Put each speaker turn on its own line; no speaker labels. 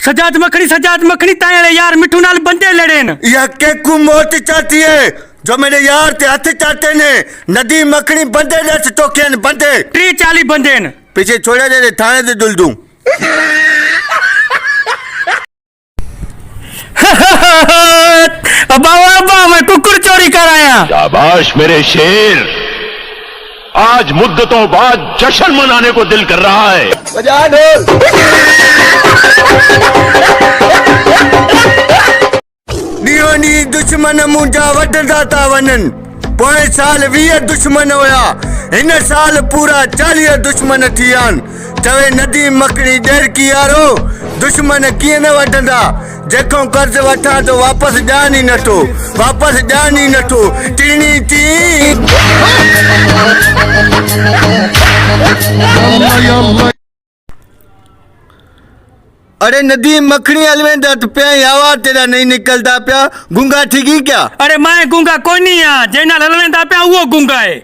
सजाद मखनी ताले यार मिठू नाल बंदे लड़े न।
यह केकू मौत चाहती है जो मेरे यार ते हथ चाहते ने। नदी मखनी बंदे दस टोके न बंदे
30-40 बंदे न।
पीछे छोड़े दे थाने ते दुल दूं।
अब्बा मैं कुकुर चोरी कर आया।
शाबाश मेरे शेर, आज मुद्दतों बाद जश्न मनाने को दिल कर रहा है।
बजा ढोल। नी दुश्मन मुंजा वधदा ता वनन। पोएं साल 20 दुश्मन होया, इन साल पूरा 40 दुश्मन थियान। चवे नदी मखनी देर की यारो, दुश्मन किए न वधंदा। जेको कर्ज वठा तो वापस जान ही नथो, वापस जान ही नथो। टीनी टी अरे नदी मखनी अलवेंदा तो पे आवाज तेरा नहीं निकलता पिया। गूंगा ठीक ही क्या?
अरे मैं गूंगा कोई नहीं आ, जेना हलवेंदा पिया वो गूंगा है।